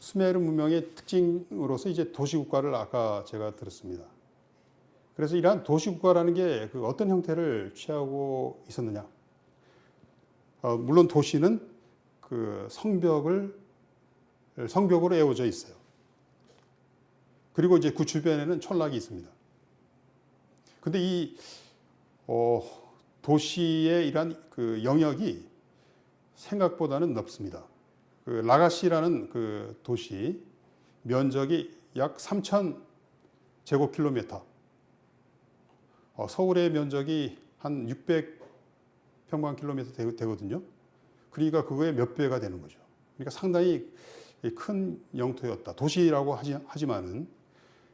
수메르 문명의 특징으로서 이제 도시국가를 아까 제가 들었습니다. 그래서 이러한 도시국가라는 게 그 어떤 형태를 취하고 있었느냐? 물론 도시는 그 성벽으로 에워져 있어요. 그리고 이제 그 주변에는 촌락이 있습니다. 근데 이 도시의 이러한 그 영역이 생각보다는 넓습니다. 그 라가시라는 그 도시 면적이 약 3,000 제곱킬로미터. 서울의 면적이 한 600 평방킬로미터 되거든요. 그러니까 그거의 몇 배가 되는 거죠. 그러니까 상당히 큰 영토였다. 도시라고 하지만은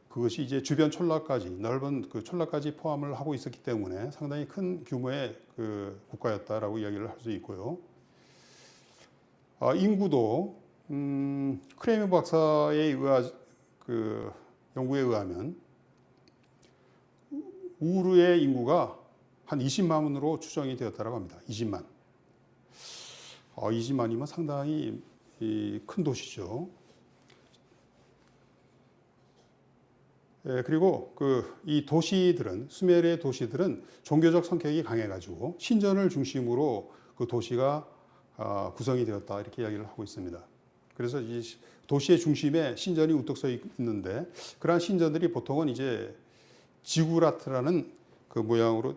그것이 이제 주변 촌락까지 넓은 그 촌락까지 포함을 하고 있었기 때문에 상당히 큰 규모의 그 국가였다라고 이야기를 할 수 있고요. 인구도 크레이머 박사의 그 연구에 의하면 우르의 인구가 한 20만으로 추정이 되었다고 합니다. 20만. 20만이면 상당히 큰 도시죠. 그리고 이 도시들은, 수메르의 도시들은 종교적 성격이 강해가지고 신전을 중심으로 그 도시가 구성이 되었다, 이렇게 이야기를 하고 있습니다. 그래서 이 도시의 중심에 신전이 우뚝 서 있는데, 그러한 신전들이 보통은 이제 지구라트라는 그 모양으로,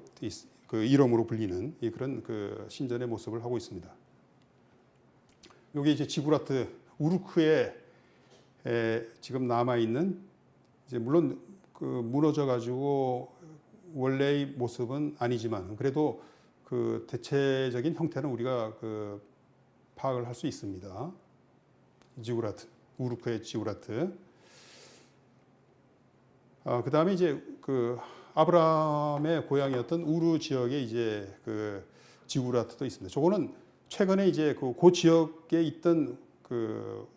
그 이름으로 불리는 그런 그 신전의 모습을 하고 있습니다. 여기 이제 지구라트, 우르크에 지금 남아있는, 이제 물론 그 무너져 가지고 원래의 모습은 아니지만 그래도 그 대체적인 형태는 우리가 그 파악을 할 수 있습니다. 지구라트, 우르크의 지구라트. 그 다음에 이제 그 아브라함의 고향이었던 우르 지역에 이제 그 지구라트도 있습니다. 저거는 최근에 이제 그 지역에 있던 그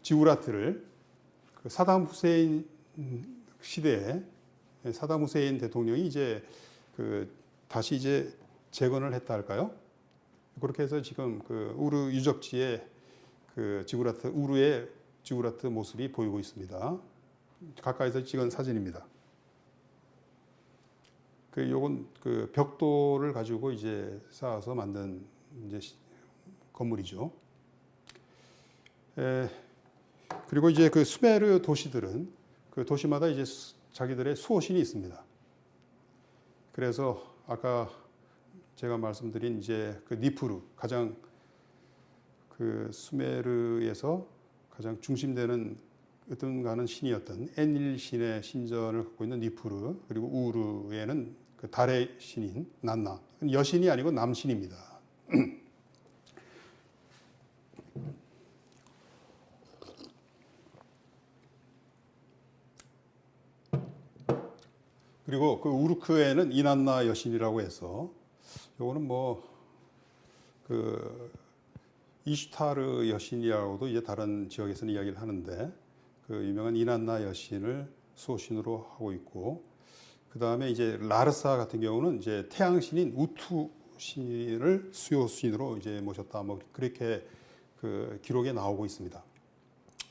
지구라트를 그 사담 후세인 시대에 사담 후세인 대통령이 이제 그 다시 이제 재건을 했다 할까요? 그렇게 해서 지금 그 우르 유적지에 그 우르의 지구라트 모습이 보이고 있습니다. 가까이서 찍은 사진입니다. 요건 그 벽돌을 가지고 이제 쌓아서 만든 이제 건물이죠. 그리고 이제 그 수메르 도시들은 그 도시마다 이제 자기들의 수호신이 있습니다. 그래서 아까 제가 말씀드린 이제 그 니푸르, 가장 그 수메르에서 가장 중심되는 어떤가는 신이었던 엔일 신의 신전을 갖고 있는 니푸르, 그리고 우르에는 그 달의 신인 난나, 여신이 아니고 남신입니다. 그리고 그 우르크에는 이난나 여신이라고 해서, 요거는 뭐 그 이슈타르 여신이라고도 이제 다른 지역에서는 이야기를 하는데, 그 유명한 이난나 여신을 수호신으로 하고 있고, 그 다음에 이제 라르사 같은 경우는 이제 태양신인 우투 신을 수호신으로 이제 모셨다, 뭐 그렇게 그 기록에 나오고 있습니다.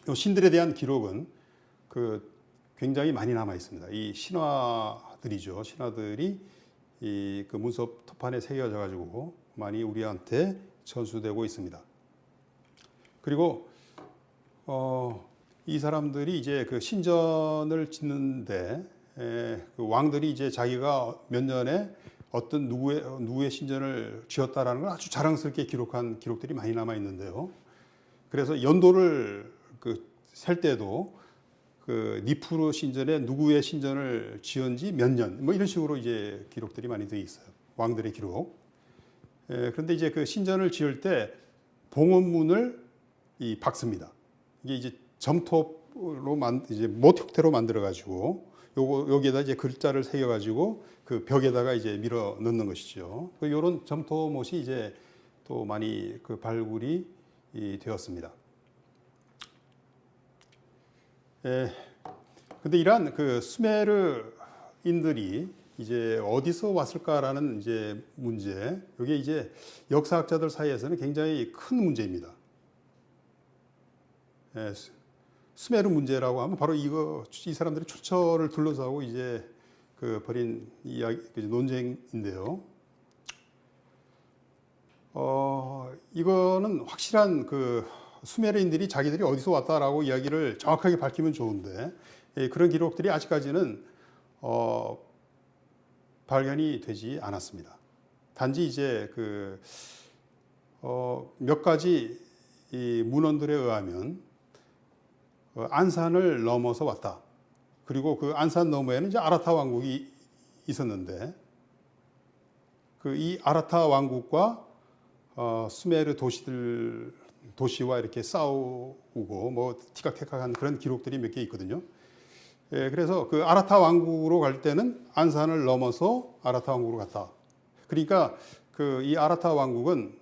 이 신들에 대한 기록은 그 굉장히 많이 남아 있습니다. 이 신화들이죠. 신화들이 이 그 문서 토판에 새겨져 가지고 많이 우리한테 전수되고 있습니다. 그리고 이 사람들이 이제 그 신전을 짓는데 그 왕들이 이제 자기가 몇 년에 어떤 누구의 신전을 지었다라는 걸 아주 자랑스럽게 기록한 기록들이 많이 남아 있는데요. 그래서 연도를 셀 때도 그 니푸르 신전에 누구의 신전을 지은지 몇 년, 뭐 이런 식으로 이제 기록들이 많이 되어 있어요. 왕들의 기록. 그런데 이제 그 신전을 지을 때 봉헌문을 박습니다. 이게 이제 점토로 이제 못 형태로 만들어 가지고 여기에다 이제 글자를 새겨 가지고 그 벽에다가 이제 밀어 넣는 것이죠. 이런 점토못이 이제 또 많이 그 발굴이 되었습니다. 근데 이러한 그 수메르인들이 이제 어디서 왔을까라는 이제 문제, 이게 이제 역사학자들 사이에서는 굉장히 큰 문제입니다. 예, 스메르 문제라고 하면 바로 이 사람들이 출처를 둘러싸고 이제 그 벌인 이야기, 논쟁인데요. 이거는 확실한 그 수메르인들이 자기들이 어디서 왔다라고 이야기를 정확하게 밝히면 좋은데 그런 기록들이 아직까지는 발견이 되지 않았습니다. 단지 이제 몇 가지 이 문헌들에 의하면 안산을 넘어서 왔다. 그리고 그 안산 너머에는 이제 아라타 왕국이 있었는데 이 아라타 왕국과 수메르 도시와 이렇게 싸우고 뭐 티격태격한 그런 기록들이 몇 개 있거든요. 예, 그래서 그 아라타 왕국으로 갈 때는 안산을 넘어서 아라타 왕국으로 갔다. 그러니까 이 아라타 왕국은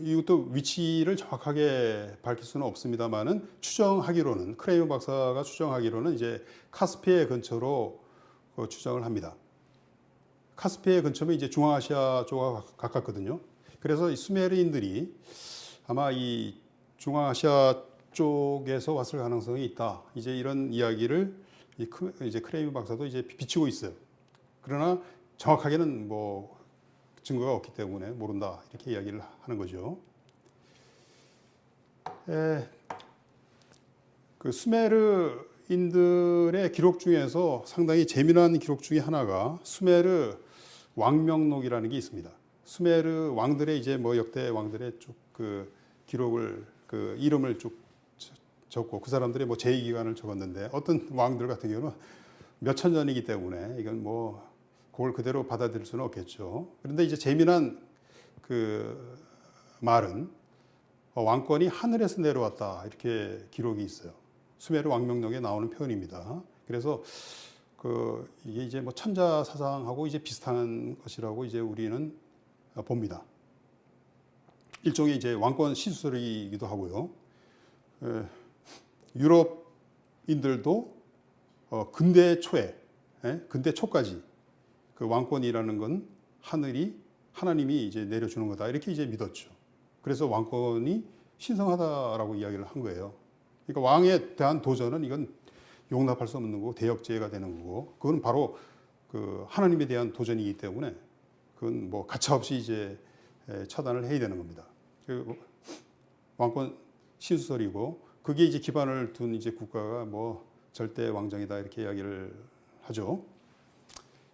이것도 위치를 정확하게 밝힐 수는 없습니다만은 추정하기로는 크레이머 박사가 추정하기로는 이제 카스피해 근처로 추정을 합니다. 카스피해 근처면 이제 중앙아시아 쪽과 가깝거든요. 그래서 이 수메르인들이 아마 이 중앙아시아 쪽에서 왔을 가능성이 있다. 이제 이런 이야기를 이제 크레이머 박사도 이제 비추고 있어요. 그러나 정확하게는 뭐 증거가 없기 때문에 모른다 이렇게 이야기를 하는 거죠. 그 수메르인들의 기록 중에서 상당히 재미난 기록 중에 하나가 수메르 왕명록이라는 게 있습니다. 수메르 왕들의 이제 뭐 역대 왕들의 쭉 그 기록을 그 이름을 쭉 적고 그 사람들의 뭐 제위 기간을 적었는데 어떤 왕들 같은 경우는 몇천 년이기 때문에 이건 뭐 그걸 그대로 받아들일 수는 없겠죠. 그런데 이제 재미난 그 말은 왕권이 하늘에서 내려왔다 이렇게 기록이 있어요. 수메르 왕명록에 나오는 표현입니다. 그래서 이게 이제 뭐 천자 사상하고 이제 비슷한 것이라고 이제 우리는 봅니다. 일종의 이제 왕권 시술이기도 하고요. 유럽인들도 근대 초에, 근대 초까지 그 왕권이라는 건 하나님이 이제 내려주는 거다 이렇게 이제 믿었죠. 그래서 왕권이 신성하다라고 이야기를 한 거예요. 그러니까 왕에 대한 도전은 이건 용납할 수 없는 거고 대역죄가 되는 거고 그건 바로 그 하나님에 대한 도전이기 때문에 그건 뭐 가차없이 이제 처단을 해야 되는 겁니다. 그 왕권 신수설이고 그게 이제 기반을 둔 이제 국가가 뭐 절대 왕정이다 이렇게 이야기를 하죠.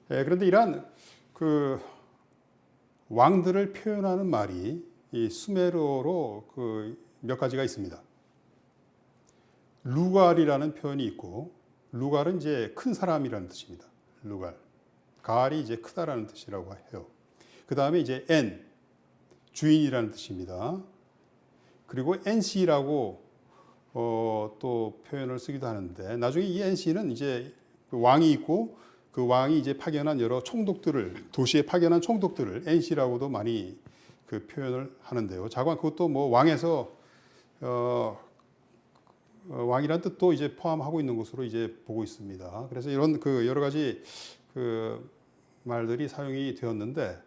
그런데 이러한 그 왕들을 표현하는 말이 이 수메르어로 그 몇 가지가 있습니다. 루갈이라는 표현이 있고 루갈은 이제 큰 사람이라는 뜻입니다. 루갈. 갈이 이제 크다라는 뜻이라고 해요. 그 다음에 이제 엔 주인이라는 뜻입니다. 그리고 NC라고 또 표현을 쓰기도 하는데 나중에 이 NC는 이제 왕이 있고 그 왕이 이제 파견한 여러 총독들을 도시에 파견한 총독들을 NC라고도 많이 그 표현을 하는데요. 자관 그것도 뭐 왕에서 왕이란 뜻도 이제 포함하고 있는 것으로 이제 보고 있습니다. 그래서 이런 그 여러 가지 그 말들이 사용이 되었는데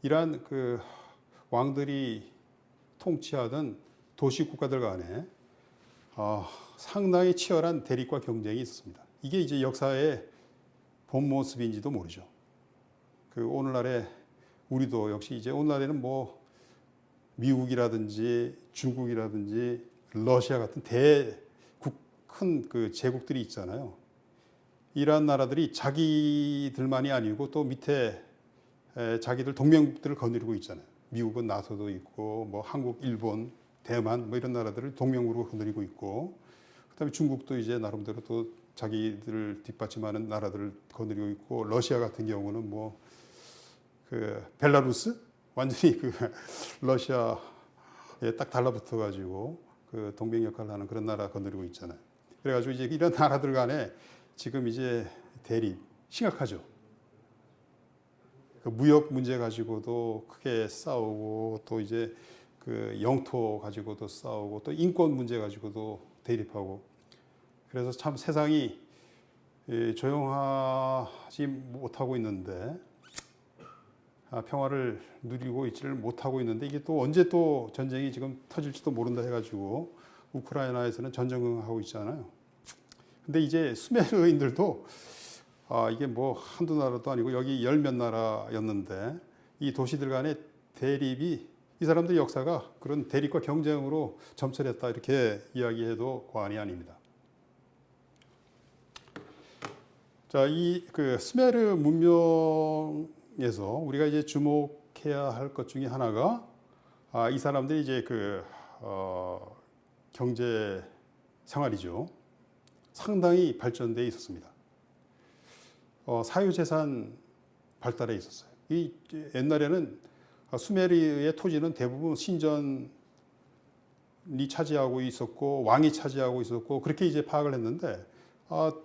이러한 그 왕들이 통치하던 도시 국가들 간에 상당히 치열한 대립과 경쟁이 있었습니다. 이게 이제 역사의 본 모습인지도 모르죠. 그 오늘날에 우리도 역시 이제 오늘날에는 뭐 미국이라든지 중국이라든지 러시아 같은 큰 그 제국들이 있잖아요. 이러한 나라들이 자기들만이 아니고 또 밑에 자기들 동맹국들을 거느리고 있잖아요. 미국은 나토도 있고 뭐 한국, 일본, 대만 뭐 이런 나라들을 동맹국으로 거느리고 있고 그다음에 중국도 이제 나름대로 또 자기들을 뒷받침하는 나라들을 거느리고 있고 러시아 같은 경우는 뭐 그 벨라루스 완전히 그 러시아에 딱 달라붙어 가지고 그 동맹 역할을 하는 그런 나라 거느리고 있잖아요. 그래가지고 이제 이런 나라들 간에 지금 이제 대립 심각하죠. 그 무역 문제 가지고도 크게 싸우고 또 이제 그 영토 가지고도 싸우고 또 인권 문제 가지고도 대립하고 그래서 참 세상이 조용하지 못하고 있는데 평화를 누리고 있지를 못하고 있는데 이게 또 언제 또 전쟁이 지금 터질지도 모른다 해가지고 우크라이나에서는 전쟁하고 있잖아요. 근데 이제 수메르인들도 이게 뭐 한두 나라도 아니고 여기 열 몇 나라였는데 이 도시들 간의 대립이 이 사람들 역사가 그런 대립과 경쟁으로 점철했다 이렇게 이야기해도 과언이 아닙니다. 자, 이 그 스메르 문명에서 우리가 이제 주목해야 할 것 중에 하나가 이 사람들이 이제 경제 생활이죠. 상당히 발전돼 있었습니다. 사유재산 발달해 있었어요. 이 옛날에는 수메르의 토지는 대부분 신전이 차지하고 있었고 왕이 차지하고 있었고 그렇게 이제 파악을 했는데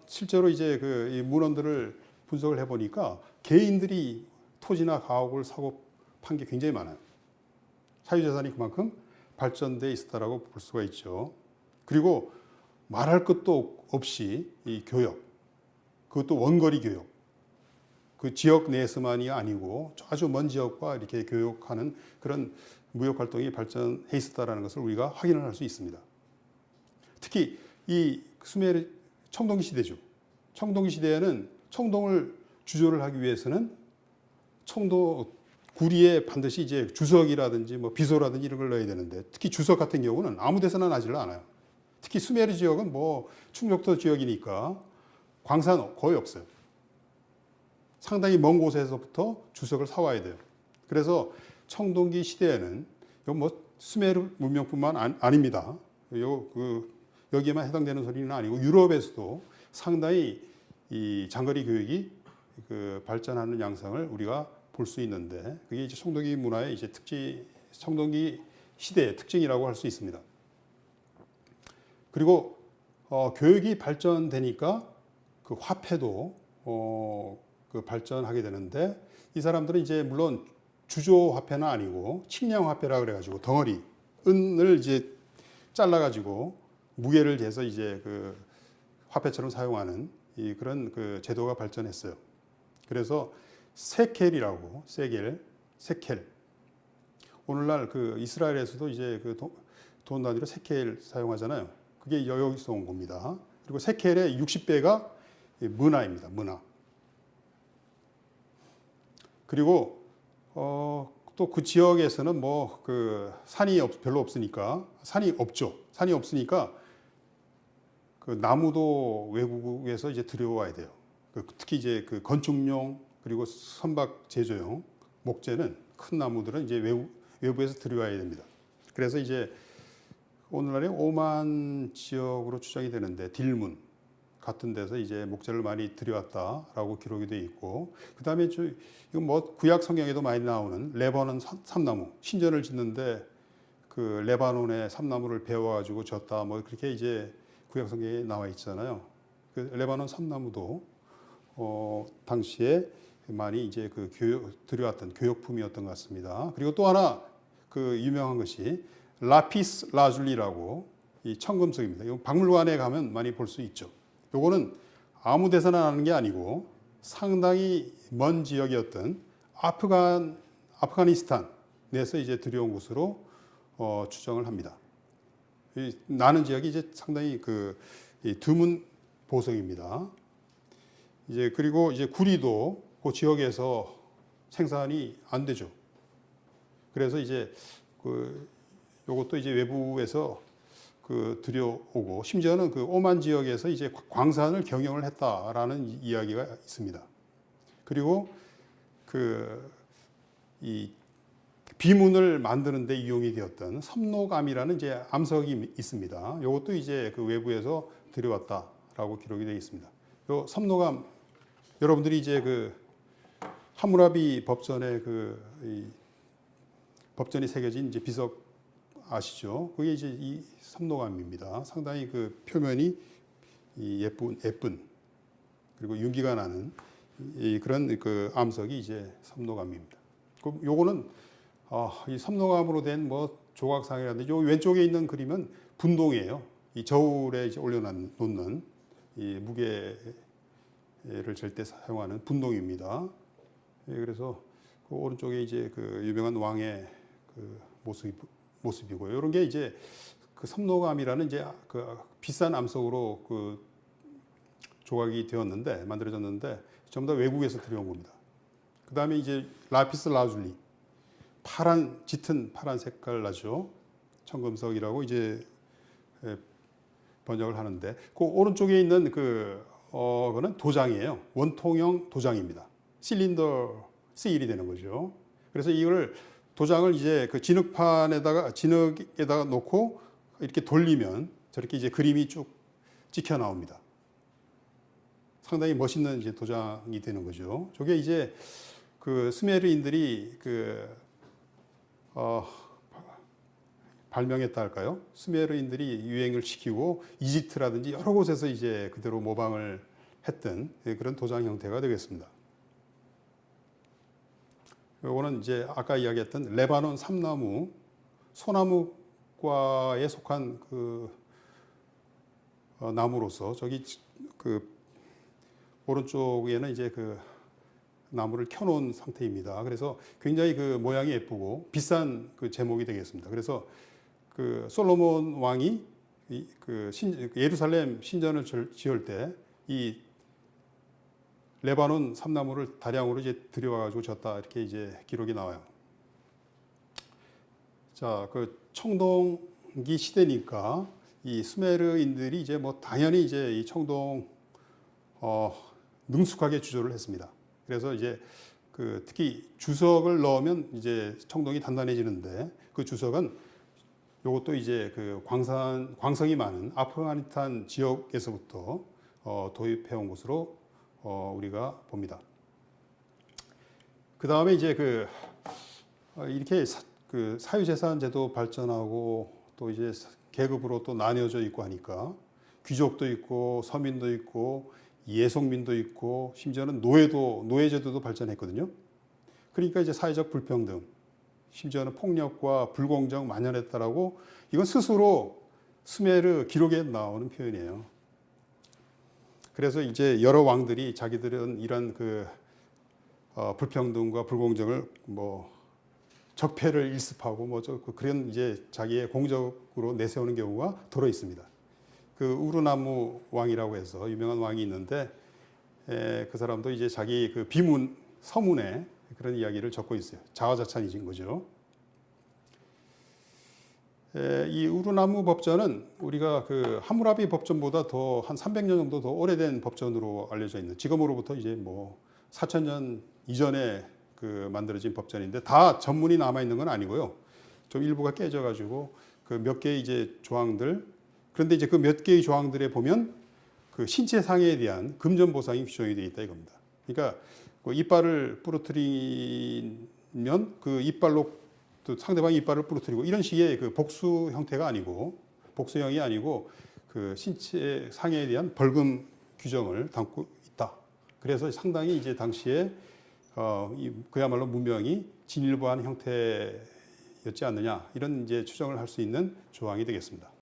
실제로 이제 이 문헌들을 분석을 해보니까 개인들이 토지나 가옥을 사고 판 게 굉장히 많아요. 사유재산이 그만큼 발전돼 있었다라고 볼 수가 있죠. 그리고 말할 것도 없이 이 교역, 그것도 원거리 교역, 그 지역 내에서만이 아니고 아주 먼 지역과 이렇게 교역하는 그런 무역 활동이 발전해 있었다라는 것을 우리가 확인을 할 수 있습니다. 특히 이 수메르 청동기 시대죠. 청동기 시대에는 청동을 주조를 하기 위해서는 구리에 반드시 이제 주석이라든지 뭐 비소라든지 이런 걸 넣어야 되는데 특히 주석 같은 경우는 아무 데서나 나질 않아요. 특히 수메르 지역은 뭐 충청도 지역이니까 광산 거의 없어요. 상당히 먼 곳에서부터 주석을 사와야 돼요. 그래서 청동기 시대에는 뭐 수메르 문명뿐만 아닙니다. 여기에만 해당되는 소리는 아니고 유럽에서도 상당히 이 장거리 교육이 발전하는 양상을 우리가 볼 수 있는데 그게 이제 청동기 문화의 이제 청동기 시대의 특징이라고 할 수 있습니다. 그리고 교육이 발전되니까 그 화폐도 발전하게 되는데 이 사람들은 이제 물론 주조 화폐는 아니고 칙량 화폐라 그래가지고 덩어리 은을 이제 잘라가지고 무게를 재서 이제 화폐처럼 사용하는 그런 제도가 발전했어요. 그래서 세켈이라고 세켈. 오늘날 이스라엘에서도 이제 돈 단위로 세켈 사용하잖아요. 그게 여기서 온 겁니다. 그리고 세켈의 60배가 문화입니다. 문화. 그리고 또 그 지역에서는 뭐 산이 별로 없으니까 산이 없죠. 산이 없으니까 나무도 외국에서 이제 들여와야 돼요. 특히 이제 건축용 그리고 선박 제조용 목재는 큰 나무들은 이제 외부에서 들여와야 됩니다. 그래서 이제 오늘날의 오만 지역으로 추정이 되는데 딜문 같은 데서 이제 목재를 많이 들여왔다라고 기록이 되어 있고 그 다음에 이건 뭐 구약 성경에도 많이 나오는 레바논 삼나무 신전을 짓는데 레바논의 삼나무를 베어가지고 졌다 뭐 그렇게 이제 구약 성경에 나와 있잖아요. 레바논 삼나무도 당시에 많이 이제 들여왔던 교역품이었던 것 같습니다. 그리고 또 하나 유명한 것이 라피스 라줄리라고 이 청금석입니다. 이 박물관에 가면 많이 볼 수 있죠. 요거는 아무 데서나 나는 게 아니고 상당히 먼 지역이었던 아프가니스탄에서 이제 들여온 것으로 추정을 합니다. 나는 지역이 이제 상당히 드문 보석입니다. 이제 그리고 이제 구리도 그 지역에서 생산이 안 되죠. 그래서 이제 요것도 이제 외부에서 들여오고 심지어는 오만 지역에서 이제 광산을 경영을 했다라는 이야기가 있습니다. 그리고 이 비문을 만드는 데 이용이 되었던 섭노감이라는 이제 암석이 있습니다. 이것도 이제 외부에서 들여왔다라고 기록이 되어 있습니다. 요 섭노감 여러분들이 이제 함무라비 법전에 법전이 새겨진 이제 비석 아시죠? 그게 이제 이 섭노감입니다. 상당히 표면이 예쁜 그리고 윤기가 나는 그런 암석이 이제 섭노감입니다. 요거는 이 섭노감으로 된 뭐 조각상이라든지 요 왼쪽에 있는 그림은 분동이에요. 이 저울에 이제 올려놓는 이 무게를 잴 때 사용하는 분동입니다. 그래서 오른쪽에 이제 유명한 왕의 모습이고요. 이런 게 이제 그 섬노감이라는 이제 그 비싼 암석으로 그 조각이 되었는데 만들어졌는데 전부 다 외국에서 들여온 겁니다. 그 다음에 이제 라피스 라줄리, 파란 짙은 파란 색깔 나죠. 청금석이라고 이제 번역을 하는데 그 오른쪽에 있는 그거는 도장이에요. 원통형 도장입니다. 실린더 세일이 되는 거죠. 그래서 이걸 도장을 이제 그 진흙에다가 놓고 이렇게 돌리면 저렇게 이제 그림이 쭉 찍혀 나옵니다. 상당히 멋있는 이제 도장이 되는 거죠. 저게 이제 그 스메르인들이 발명했다 할까요? 스메르인들이 유행을 시키고 이집트라든지 여러 곳에서 이제 그대로 모방을 했던 그런 도장 형태가 되겠습니다. 이거는 이제 아까 이야기했던 레바논 삼나무, 소나무과에 속한 그 나무로서 저기 그 오른쪽에는 이제 그 나무를 켜놓은 상태입니다. 그래서 굉장히 그 모양이 예쁘고 비싼 그 제목이 되겠습니다. 그래서 그 솔로몬 왕이 예루살렘 신전을 지을 때 이 레바논 삼나무를 다량으로 이제 들여와가지고 졌다 이렇게 이제 기록이 나와요. 자, 그 청동기 시대니까 이 수메르인들이 이제 뭐 당연히 이제 이 청동 능숙하게 주조를 했습니다. 그래서 이제 그 특히 주석을 넣으면 이제 청동이 단단해지는데 그 주석은 요것도 이제 그 광성이 많은 아프가니스탄 지역에서부터 도입해온 것으로 우리가 봅니다. 그 다음에 이제 이렇게 그 사유재산 제도 발전하고 또 이제 계급으로 또 나뉘어져 있고 하니까 귀족도 있고 서민도 있고 예속민도 있고 심지어는 노예제도도 발전했거든요. 그러니까 이제 사회적 불평등, 심지어는 폭력과 불공정 만연했다라고 이건 스스로 수메르 기록에 나오는 표현이에요. 그래서 이제 여러 왕들이 자기들은 이런 불평등과 불공정을 뭐 적폐를 일습하고 뭐 그런 이제 자기의 공적으로 내세우는 경우가 더러 있습니다. 그 우르나무 왕이라고 해서 유명한 왕이 있는데 그 사람도 이제 자기 그 비문 서문에 그런 이야기를 적고 있어요. 자화자찬이신 거죠. 이 우르나무 법전은 우리가 그 함무라비 법전보다 더 한 300년 정도 더 오래된 법전으로 알려져 있는, 지금으로부터 이제 뭐 4,000년 이전에 그 만들어진 법전인데 다 전문이 남아 있는 건 아니고요. 좀 일부가 깨져 가지고 그 몇 개의 이제 조항들, 그런데 이제 그 몇 개의 조항들에 보면 그 신체 상해에 대한 금전 보상이 규정이 되어 있다 이겁니다. 그러니까 그 이빨을 부러뜨리면 그 이빨로 또 상대방이 이빨을 부러뜨리고 이런 식의 그 복수 형태가 아니고, 복수형이 아니고 그 신체 상해에 대한 벌금 규정을 담고 있다. 그래서 상당히 이제 당시에 그야말로 문명이 진일보한 형태였지 않느냐, 이런 이제 추정을 할 수 있는 조항이 되겠습니다.